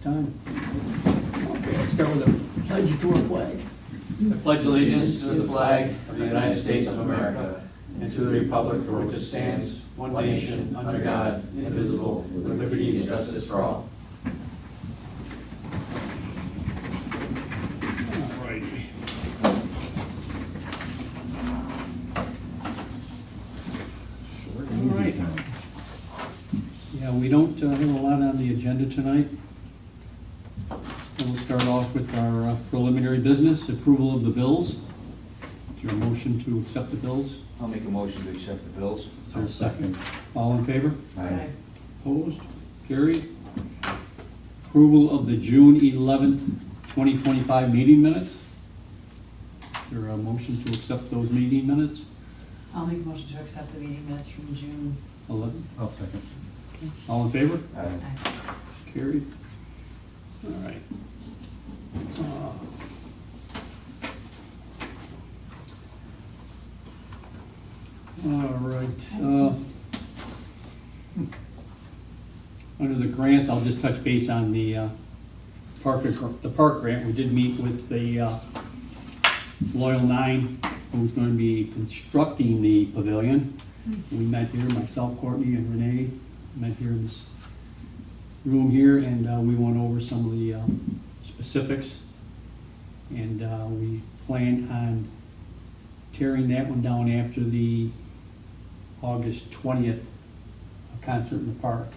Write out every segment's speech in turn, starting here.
time. Okay, let's start with a pledge to our flag. I pledge allegiance to the flag of the United States of America and to the republic for which it stands, one nation, under God, indivisible, with liberty and justice for all. Alrighty. All right. Yeah, we don't have a lot on the agenda tonight. We'll start off with our preliminary business, approval of the bills. Is there a motion to accept the bills? I'll make a motion to accept the bills. Is there a second? All in favor? Aye. Opposed? Carried. Approval of the June 11th, 2025 meeting minutes. Is there a motion to accept those meeting minutes? I'll make a motion to accept the meeting minutes from June. 11. I'll second. All in favor? Aye. Carried. All right. All right. Under the grants, I'll just touch base on the park grant. We did meet with the Loyal 9, who's going to be constructing the pavilion. We met here, myself, Courtney, and Renee, met here in this room here, and we went over some of the specifics. And we plan on tearing that one down after the August 20th concert in the park.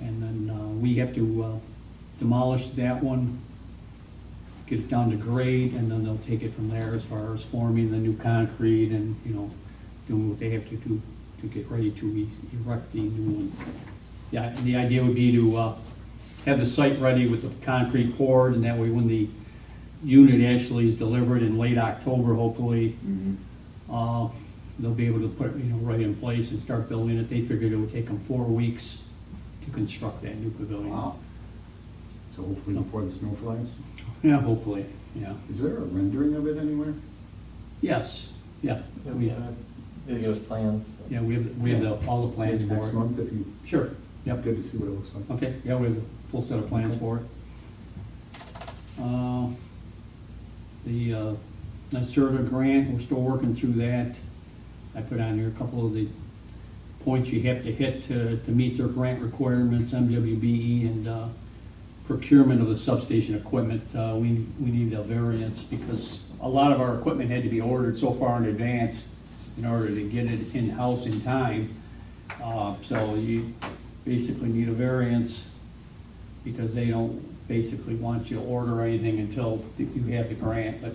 And then we have to demolish that one, get it down to grade, and then they'll take it from there as far as forming the new concrete and, you know, doing what they have to do to get ready to erect the new one. Yeah, the idea would be to have the site ready with the concrete poured, and that way when the unit actually is delivered in late October, hopefully, they'll be able to put it, you know, right in place and start building it. They figured it would take them 4 weeks to construct that new pavilion. Wow. So hopefully before the snow flies? Yeah, hopefully, yeah. Is there a rendering of it anywhere? Yes, yeah. They give us plans. Yeah, we have all the plans Maybe for next it. month if you, Sure, yep. good to see what it looks like. Okay, yeah, we have a full set of plans for it. The NYSERDA grant, we're still working through that. I put on here a couple of the points you have to hit to meet their grant requirements, MWBE, and procurement of the substation equipment. We need a variance because a lot of our equipment had to be ordered so far in advance in order to get it in-house in time. So you basically need a variance because they don't basically want you to order anything until you have the grant. But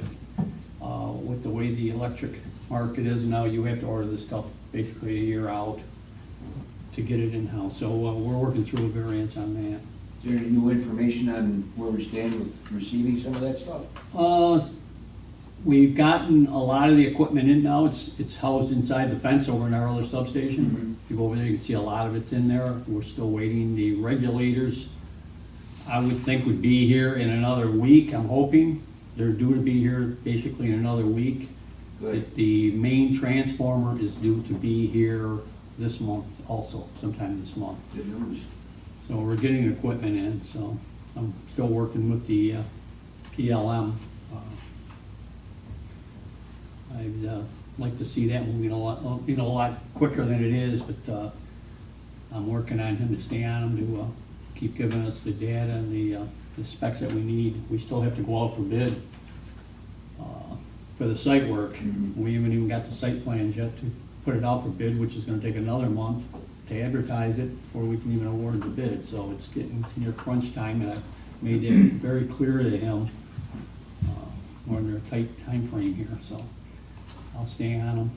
with the way the electric market is now, you have to order this stuff basically a year out to get it in-house. So we're working through a variance on that. Is there any new information on where we stand with receiving some of that stuff? We've gotten a lot of the equipment in now. It's housed inside the fence over in our other substation. If you go over there, you can see a lot of it's in there. We're still waiting. The regulators, I would think, would be here in another week, I'm hoping. They're due to be here basically in another week. Good. The main transformer is due to be here this month also, sometime this month. Good news. So we're getting equipment in, so I'm still working with the PLM. I'd like to see that moving a lot quicker than it is, but I'm working on him to stay on him to keep giving us the data and the specs that we need. We still have to go out for bid for the site work. We haven't even got the site plans yet to put it out for bid, which is going to take another month to advertise it before we can even award the bid. So it's getting near crunch time, and I've made it very clear to him we're under a tight time frame here. So I'll stay on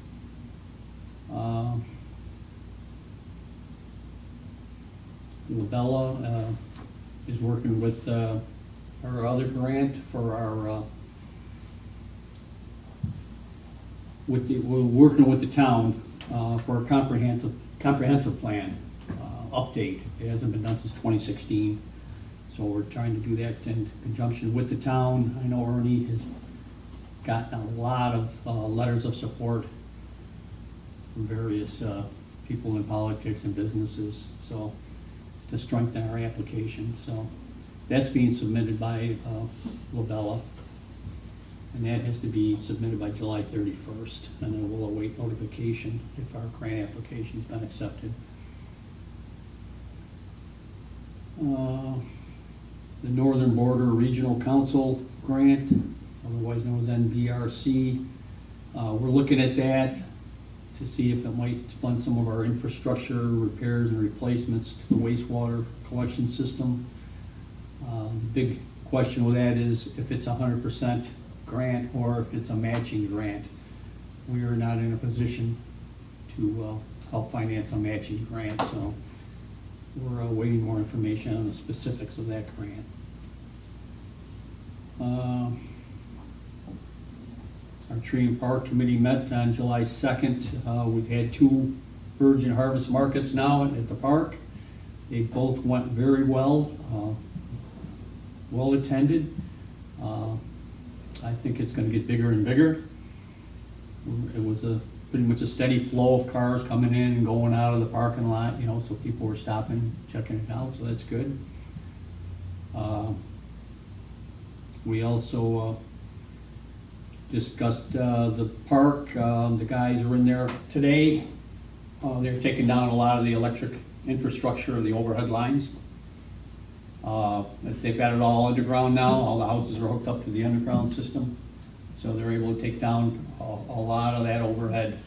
them. Labella is working with our other grant for our we're working with the town for a comprehensive plan update. It hasn't been done since 2016, so we're trying to do that in conjunction with the town. I know Ernie has gotten a lot of letters of support from various people in politics and businesses, so to strengthen our application. So That's being submitted by Labella. And that has to be submitted by July 31st, and then we'll await notification if our grant application's been accepted. The Northern Border Regional Council grant, otherwise known as NBRC, we're looking at that to see if it might fund some of our infrastructure repairs and replacements to the wastewater collection system. The big question with that is if it's 100% grant or if it's a matching grant. We are not in a position to help finance a matching grant, so we're awaiting more information on the specifics of that grant. Our Tree and Park Committee met on July 2nd. We've had 2 Bergen Harvest Markets now at the park. They both went very well, well attended. I think it's going to get bigger and bigger. It was pretty much a steady flow of cars coming in and going out of the parking lot, you know, so people were stopping, checking it out, so that's good. We also discussed the park. The guys are in there today. They're taking down a lot of the electric infrastructure of the overhead lines. They've got it all underground now. All the houses are hooked up to the underground system. So they're able to take down a lot of that overhead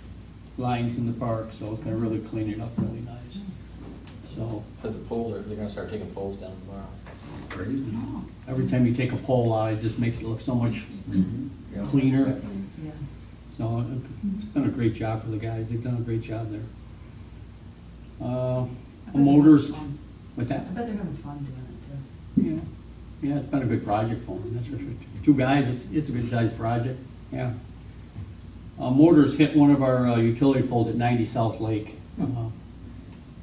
lines in the park. So it's gonna really clean it up really nice. So So the poles, they're gonna start taking poles down tomorrow. Great. every time you take a pole out, it just makes it look so much Yeah. cleaner. Definitely. Yeah. So it's been a great job for the guys. They've done a great job there. I bet they're Motors, having fun. what's that? I bet they're having fun doing it too. Yeah, it's been a good project for them, that's for sure. 2 guys, it's a good sized project, yeah. Motors hit one of our utility poles at 90 South Lake.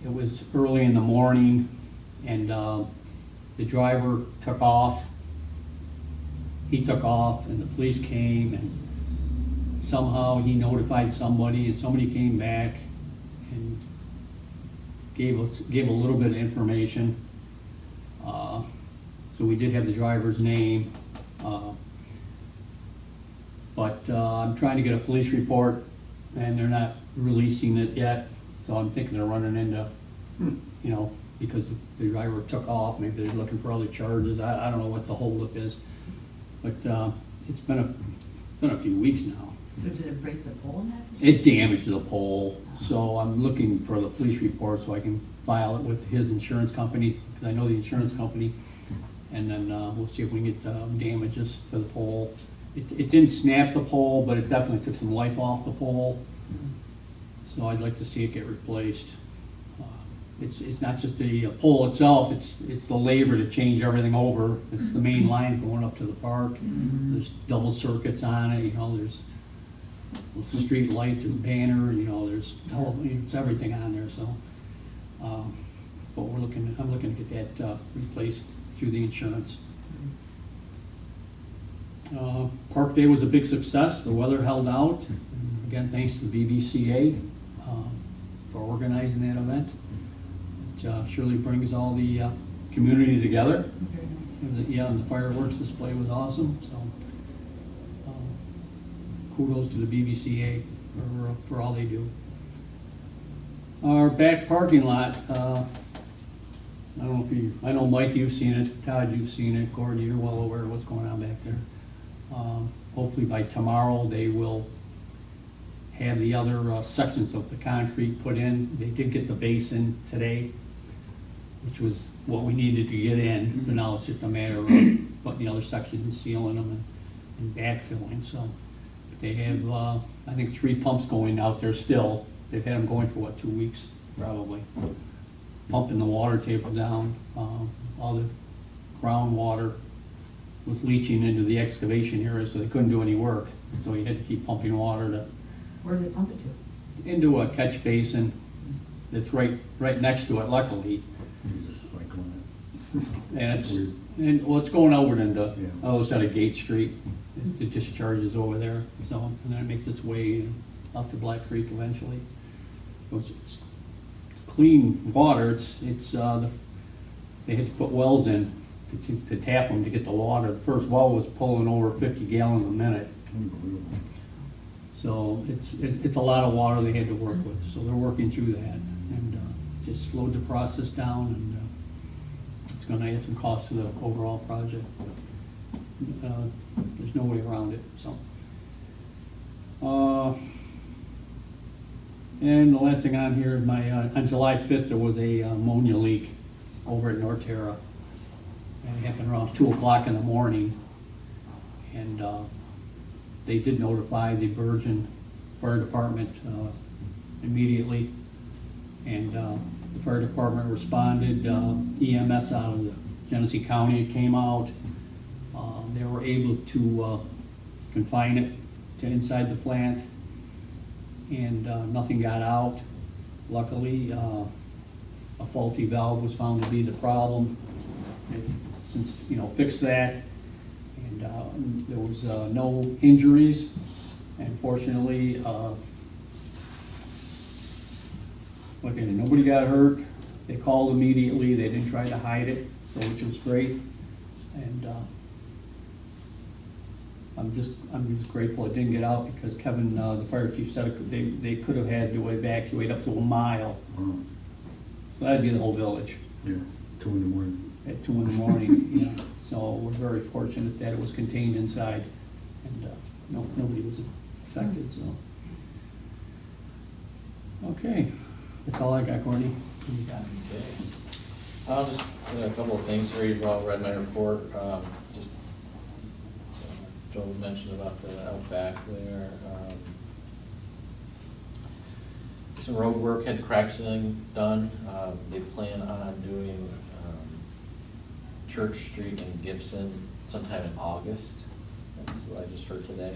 It was early in the morning, and the driver took off. He took off, and the police came, and somehow he notified somebody, and somebody came back and gave a little bit of information. So we did have the driver's name, but I'm trying to get a police report, and they're not releasing it yet. So I'm thinking they're running into, you know, because the driver took off, maybe they're looking for other charges. I don't know what the holdup is, but it's been a few weeks now. So did it break the pole in half? It damaged the pole, so I'm looking for the police report so I can file it with his insurance company, because I know the insurance company, and then we'll see if we can get damages for the pole. It didn't snap the pole, but it definitely took some life off the pole, so I'd like to see it get replaced. It's not just the pole itself, it's the labor to change everything over. It's the main lines going up to the park. There's double circuits on it, you know, there's street light, there's banner, you know, it's everything on there, so. But I'm looking to get that replaced through the insurance. Park Day was a big success. The weather held out. Again, thanks to the BBCA for organizing that event. It surely brings all the community together. Very nice. Yeah, and the fireworks display was awesome, so kudos to the BBCA for all they do. Our back parking lot, I don't know if I know Mike, you've seen it, Todd, you've seen it, Gordon, you're well aware of what's going on back there. Hopefully by tomorrow, they will have the other sections of the concrete put in. They did get the base in today, which was what we needed to get in. So now it's just a matter of putting the other sections and sealing them and backfilling. So they have, I think, 3 pumps going out there still. They've had them going for, what, 2 weeks, probably. Pumping the water table down. All the groundwater was leaching into the excavation area, so they couldn't do any work. So you had to keep pumping water Where do they pump it to? into a catch basin that's right next to it, luckily. You just like going And it's, Weird. it's going outward into, Yeah. other side of Gate Street. It discharges over there, so, and then it makes its way up to Black Creek eventually. So it's clean water. They had to put wells in to tap them to get the water. The first well was pulling over 50 gallons a minute. Unbelievable. So it's a lot of water they had to work with, so they're working through that, and just slowed the process down, and it's gonna add some cost to the overall project. There's no way around it, so. And the last thing on here is on July 5th, there was a ammonia leak over at Norterra. And it happened around 2 o'clock in the morning. And they did notify the Bergen Fire Department immediately. And the fire department responded, EMS out of the Genesee County came out. They were able to confine it to inside the plant, and nothing got out. Luckily, a faulty valve was found to be the problem. They since, fixed that, and there was no injuries. And fortunately, nobody got hurt. They called immediately. They didn't try to hide it, so which was great. And I'm just grateful it didn't get out, because Kevin, the fire chief, said they could have had to evacuate up to a mile. Wow. So that'd be the whole village Yeah, 2 in the morning. at 2 in the morning. Yeah. So we're very fortunate that it was contained inside, and nobody was affected. So okay, that's all I got, Courtney. What you got? Okay. I'll just, a couple of things here. You've all read my report. Just Joel mentioned about the outback there. Some road work, had crack sealing done. They plan on doing Church Street and Gibson sometime in August. That's what I just heard today.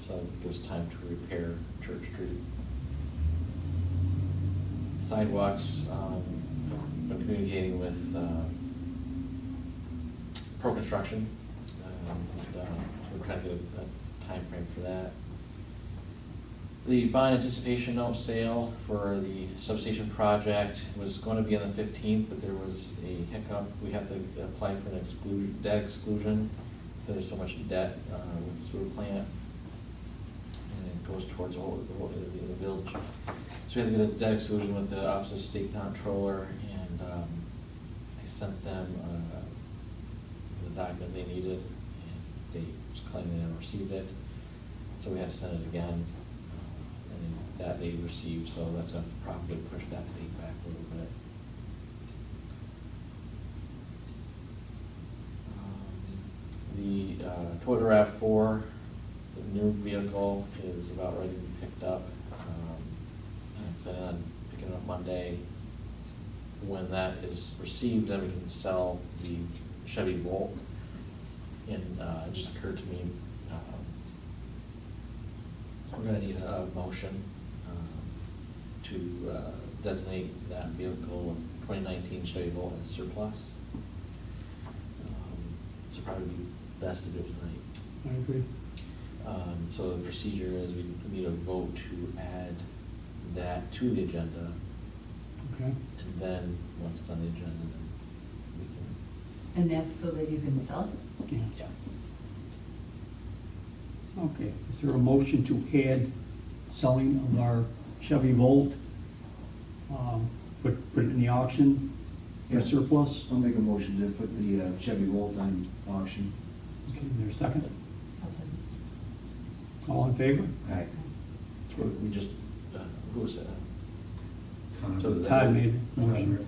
So it gives time to repair Church Street. Sidewalks, been communicating with Pro Construction. We're trying to get a time frame for that. The bond anticipation note sale for the substation project was going to be on the 15th, but there was a hiccup. We have to apply for an debt exclusion, because there's so much debt with the sewer plant, and it goes towards the village. So we had to get a debt exclusion with the Office of State Comptroller, and I sent them the document they needed, and they just claimed they never received it. So we had to send it again. And that they received, so that's going to probably push that date back a little bit. The Toyota RAV4, the new vehicle, is about ready to be picked up. I plan on picking it up Monday. When that is received, then we can sell the Chevy Volt. And it just occurred to me, we're going to need a motion to designate that vehicle 2019 Chevy Volt as surplus. It's probably best to do it tonight. I agree. So the procedure is we need a vote to add that to the agenda, Okay. and then once it's on the agenda, then we can. And that's so that you can sell it? Yeah. Okay, is there a motion to add selling of our Chevy Volt? Put it in the auction for Yeah. surplus? I'll make a motion to put the Chevy Volt on auction. Okay, is there a second? I'll sell it. All in favor? Aye. We just, who was that? Todd. So Todd made the Todd, motion.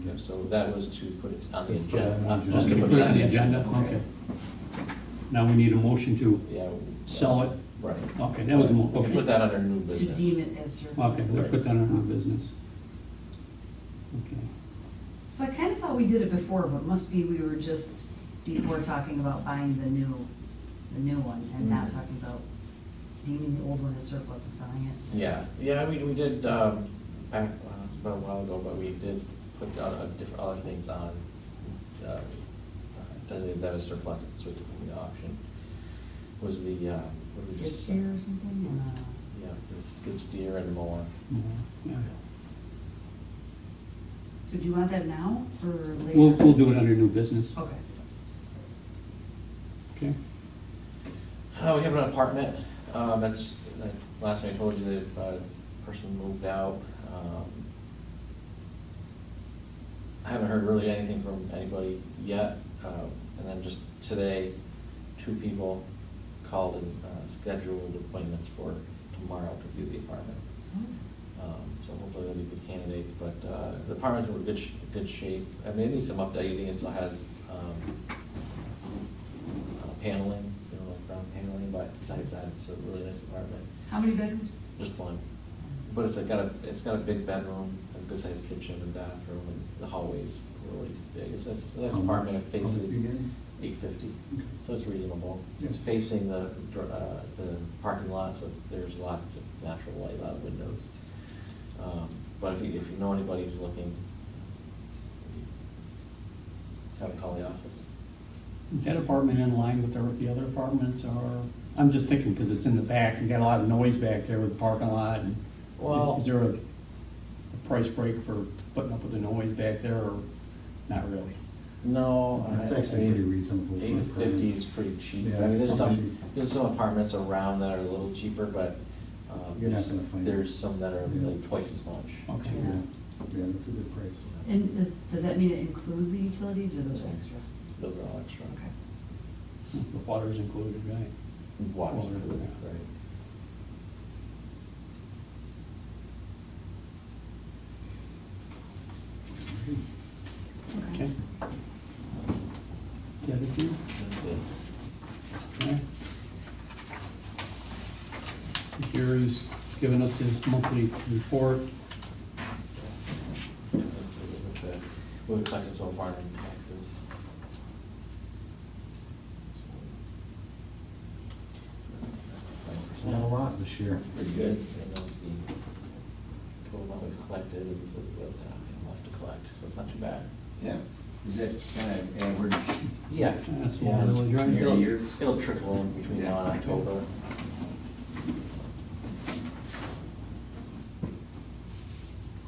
Yeah, so that was to put it on the Just put it on the agenda. agenda. Just to Put it on the agenda, okay. Now we need a motion to Yeah. sell it. Right. Okay, that was a We can motion. put that under new To business. deem it as surplus. Okay, we'll put that on our business. Okay. So I kind of thought we did it before, but must be we were just before talking about buying the new one, and not talking about deeming the old one as surplus and selling it. Yeah, we did, back, it's been a while ago, but we did put other things on, designated that as surplus, so we took it to the auction. Was the, what did we Skid just? steer or something, Yeah, the skid steer and more. Yeah. So do you want that now or later? We'll do it under new business, Okay. okay? We have an apartment, that's, last time I told you that person moved out. I haven't heard really anything from anybody yet, and then just today, 2 people called and scheduled appointments for tomorrow to view the apartment. So hopefully they'll be good candidates, but the apartment's in good shape. I mean, it needs some updating, it still has paneling, like ground paneling, but besides that, it's a really nice apartment. How many bedrooms? Just one. But it's got a big bedroom, a good sized kitchen and bathroom, and the hallway's really big. It's a nice How much? apartment, it How much faces you getting? $850, Okay. so it's reasonable. Yeah. It's facing the parking lot, so there's lots of natural light out of windows. But if you know anybody who's looking, have a call the office. Is that apartment in line with the other apartments, or, I'm just thinking, because it's in the back, you got a lot of noise back there with the parking lot, and Well- is there a price break for putting up with the noise back there, or not really? No, It's actually pretty reasonable for $850 is apartments. pretty cheap. Yeah, I mean, it's probably cheap. there's some apartments around that are a little cheaper, but You're not gonna find it. there's some that are Yeah. like twice as much. Okay. Yeah, yeah, that's a good price. And does that mean it includes the utilities or those are extra? Those are all extra. Okay. The water's included, right? Water's Water, included, yeah. right. Okay. Get it, you? That's it. Okay. Gary's given us his monthly report. What we've collected so far in taxes. Not a lot this year. Pretty good. And that's the total amount we've collected, and this is what left to collect, so it's not too bad. Yeah. Is that kind of average? Yeah. That's Yeah. all village, right? Year to year? It'll trickle in between now and October.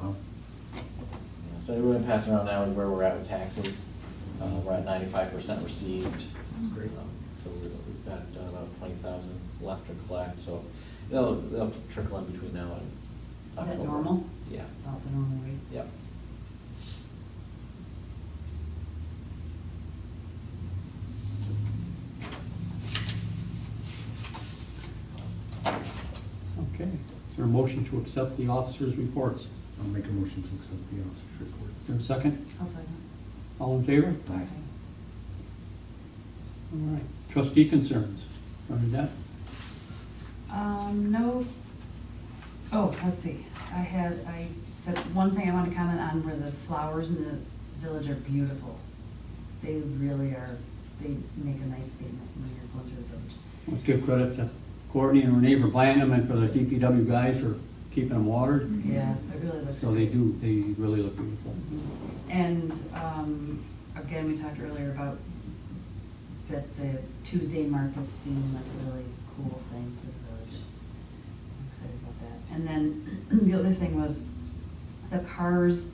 Wow. Yeah, so what I'm passing around now is where we're at with taxes. We're at 95% received. That's great. So we've got about 20,000 left to collect, so they'll trickle in between now and Is October. that normal? Yeah, About the normal rate? yep. Okay. Is there a motion to accept the officers' reports? I'll make a motion to accept the officer's reports. Is there a second? I'll second. All in favor? Okay. All right. Trustee concerns. Bernadette? No, oh, let's see, I said, one thing I want to comment on were the flowers in the village are beautiful. They really are, they make a nice statement when you're going through the village. Let's give credit to Courtney and Renee for planting them and for the DPW guys for keeping them watered. Yeah, it really looks. So they great. do, they really look beautiful. And, again, we talked earlier about that the Tuesday markets seem like a really cool thing for the village. I'm excited about that. And then the other thing was the cars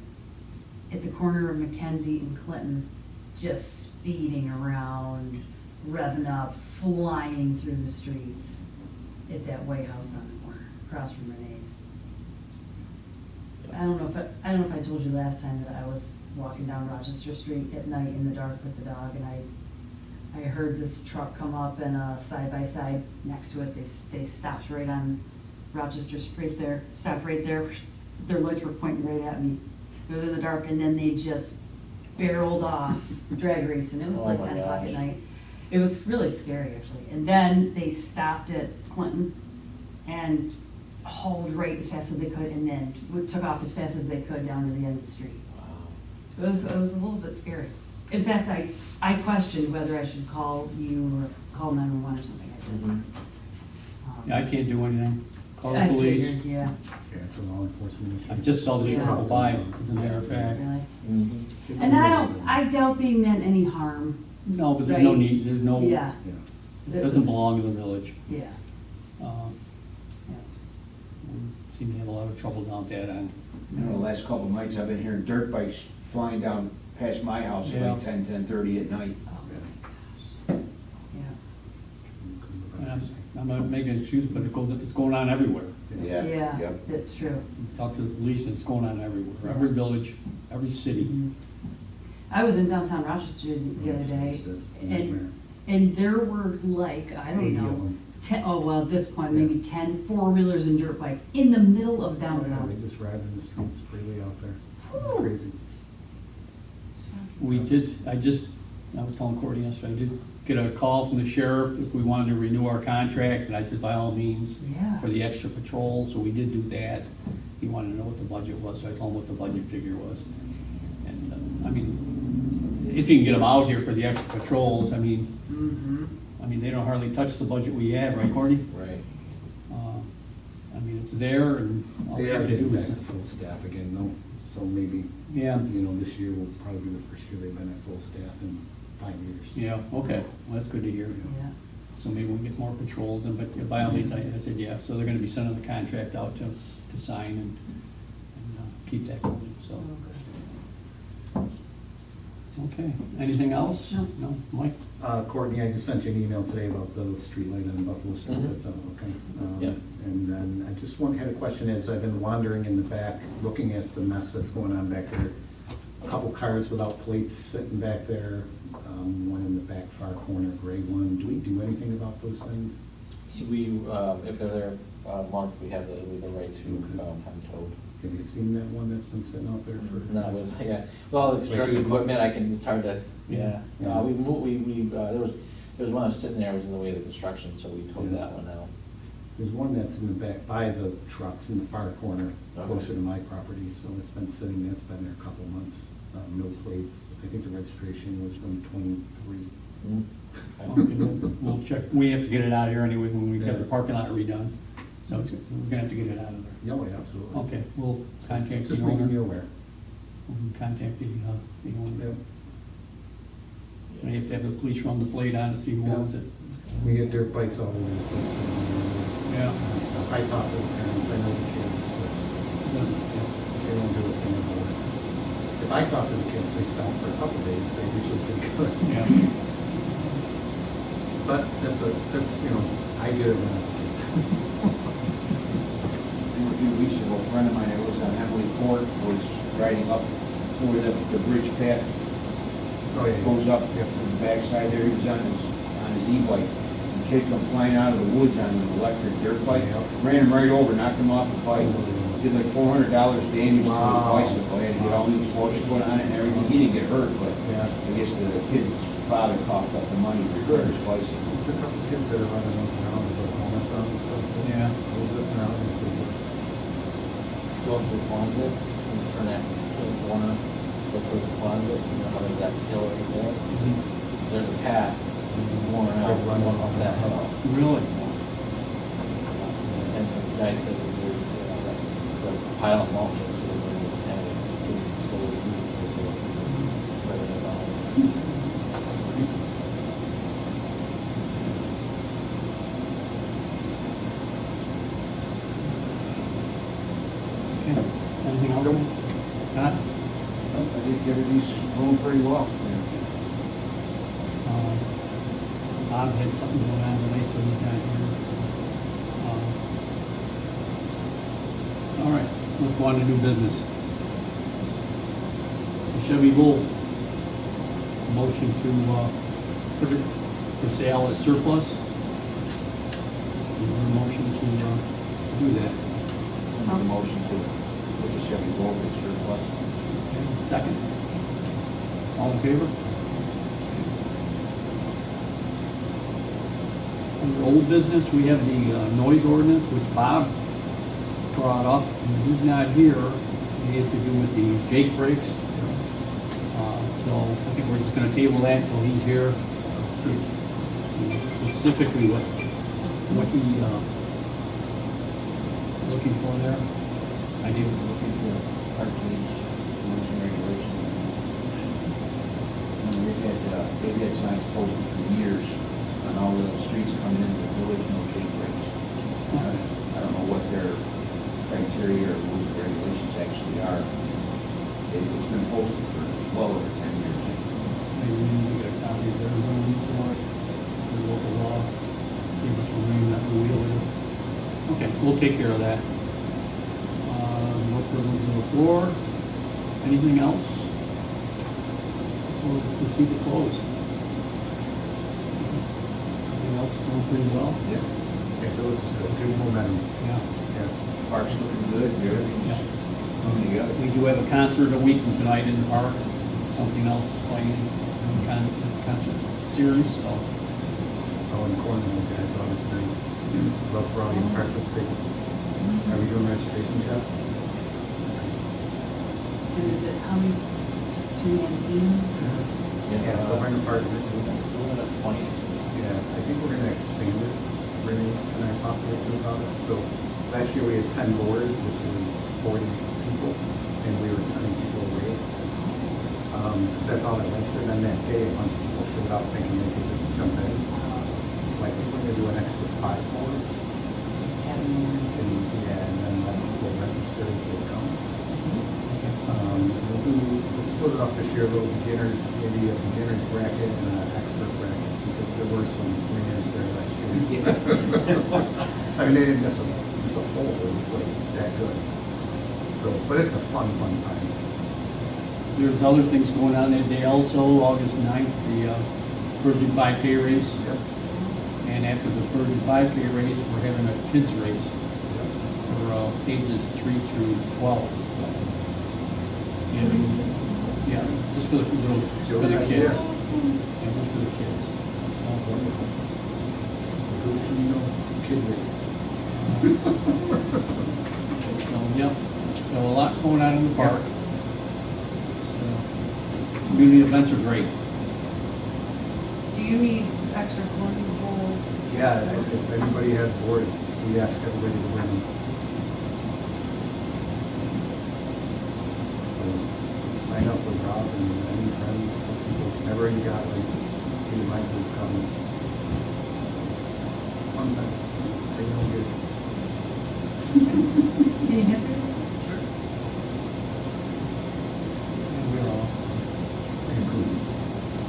at the corner of Mackenzie and Clinton just speeding around, revving up, flying through the streets at that White House on the corner, across from Renee's. I don't know if I told you last time that I was walking down Rochester Street at night in the dark with the dog, and I heard this truck come up and side-by-side next to it, they stopped right on Rochester Street there, stopped right there. Their lights were pointing right at me. It was in the dark, and then they just barreled off, drag racing. It was Oh like my 10 o'clock at gosh. night. It was really scary, actually. And then they stopped at Clinton and hauled right as fast as they could, and then took off as fast as they could down to the end of the street. Wow. It was a little bit scary. In fact, I questioned whether I should call you or call 911 or something. I said. Mhm. Yeah, I can't do anything. Call the I police. figured, yeah, Yeah, it's a law enforcement issue. I just saw the Yeah. sheriff go by, as a matter of fact. really. Mhm. And I doubt they meant any harm. No, but there's no Right. need, there's no, it Yeah, Yeah. doesn't belong to the village. yeah, Um, yeah. we seem to have a lot of trouble down that end. You know, the last couple of nights I've been hearing dirt bikes flying down past my house at Yeah. like 10:30 at night. Oh, my gosh. Yeah. I'm not making an excuse, but it's going on everywhere. Yeah. Yeah, Yep. that's true. Talk to the police, it's going on everywhere, every village, every city. Mhm. I was in downtown Rochester the other day, and there were like, I don't 80 of know, them. 10, oh, well, at this point, maybe 10 four-wheelers and dirt bikes in the middle of Yeah, downtown. they just ride in the streets freely out there. It's Whew. crazy. I was telling Courtney yesterday, I did get a call from the sheriff if we wanted to renew our contract, and I said, by all means, Yeah. for the extra patrol, so we did do that. He wanted to know what the budget was, so I told him what the budget figure was. And, I mean, if you can get them out here for the extra patrols, I mean, they don't hardly touch the budget we have, right, Courtney? Right. I mean, it's there, and all we They have are to getting do back is. to full staff again, though, so maybe, Yeah, this year will probably be the first year they've been at full staff in 5 years. yeah, okay, well, that's good to hear. Yeah. So maybe we'll get more patrols, and, but by all means, I said, yeah, so they're gonna be sending the contract out to sign and keep that going, so. Oh, good. Okay, anything else? No. No, Mike? Courtney, I just sent you an email today about the street light on Buffalo Street, Mhm. that's okay. Yep. And then I just had a question, as I've been wandering in the back, looking at the mess that's going on back there. A couple cars without plates sitting back there, one in the back far corner, gray one. Do we do anything about those things? We, if they're there a month, we have the right to have them towed. Have you seen that one that's been sitting out there for? Not with, yeah, well, the construction equipment, it's hard to, yeah. Yeah. We moved, there was one that was sitting there, was in the way of the construction, so we towed Yeah. that one out. There's one that's in the back by the trucks in the far corner, Okay. closer to my property, so it's been sitting there, it's been there a couple months, no plates. I think the registration was from 23. Okay, we'll check, we have to get it out of here anyway when we get the parking lot redone, so we're gonna have to get it out of there. Yeah, yeah, absolutely. Okay, we'll contact Just the making you owner. aware. We'll contact the owner. Yep. May have to have the police run the plate on to see who owns it. We get dirt bikes all over the place. Yeah. And stuff. I talk to the parents, I know the kids, but they don't do a thing about it. If I talk to the kids, they stop for a couple days, they're usually pretty good. Yeah. But that's, I did it when I was a kid. A few weeks ago, a friend of mine that was on Emily Court was riding up where the bridge path Oh, yeah. goes up Yep. to the backside there. He was on his e-bike. The kid come flying out of the woods on an electric dirt bike, Yep. ran him right over, knocked him off the bike. Did like $400 damage to his Wow. bicycle. He had to get all new forks put on it and everything. He didn't get hurt, but Yeah. I guess the kid's father coughed up the money to repair his bicycle. There's a couple kids that are running those around with their helmets on and stuff. Yeah. Those up around and pretty good. Go up to the closet, and turn that to the corner, look towards the closet, how there's that hill right there. There's a path going out, Right, going up that hill. Really? And the guy said that there's, the pile of mulch, so they're just kind of slowly spreading it out. Okay, anything else? Scott? I think everything's going pretty well. Bob had something going on tonight, so he's not here. All right, let's go on to new business. The Chevy Bull, motion to put it for sale as surplus. Is there a motion to do that? Make a motion to put the Chevy Volt as surplus. Okay, second? All in favor? Under old business, we have the noise ordinance, which Bob brought up, and he's not here. They have to do with the Jake brakes. So I think we're just gonna table that until he's here. Specifically what he is looking for there. I did. Looking for RT's rules and regulations. And they've had signs posted for years on all the streets coming into the village, no chain breaks. I don't know what their criteria or rules and regulations actually are. It's been posted for well over 10 years. Maybe we need to get a copy of their zoning for it, the local law, see what's remaining that we wheel in. Okay, we'll take care of that. No privilege on the floor. Anything else? We'll proceed to close. Anything else going pretty well? Yeah. Yeah, those good momentum. Yeah. Yeah. Park's looking good, everything's Yeah. coming together. We do have a concert a week from tonight in the park. Something else is playing, concert series, so. Oh, and Cornwall guys, obviously. Love for all you to participate. Are we doing registration, Jeff? And is it, how many, just 2 teams or? Yeah, so we're in the park. We're at 20. Yeah, I think we're gonna expand it. Renee and I talked with you about it. So last year we had 10 boards, which was 40 people, and we were turning people away. Because that's all that registered. And then that day, a bunch of people showed up thinking they could just jump in. So I think we're gonna do an extra 5 boards. Just having more And, things. yeah, and then let people register as they come. We'll split it up this year, a little beginners, maybe a beginner's bracket and an expert bracket, because there were some winners there last year. I mean, they didn't miss a hole, it was like that good. So, but it's a fun time. There's other things going on that day also, August 9th, the Bergen 5K race. Yep. And after the Bergen 5K race, we're having a kids race Yep. for ages 3 through 12. So, yeah, just for the little, for Joe's the kids. idea. Yeah, just for the kids. Sounds wonderful. Gushino Kid Race. So, yep, so a lot going on in the park. So, community events are great. Do you need extra cornhole? Yeah, if anybody has boards, we ask everybody to bring them. So sign up with Rob and any friends, people, whenever you got like, you might be coming. So, it's fun time. They know good. Any hipper? Sure. And we're all. Pretty cool.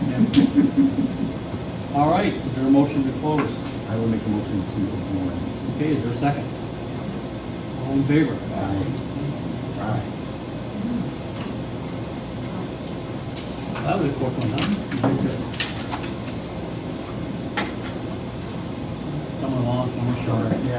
Yeah. All right, is there a motion to close? I will make a motion to adjourn. Okay, is there a second? All in favor? Aye. Aye. That was a quick one, huh? Someone long, someone short. Yeah.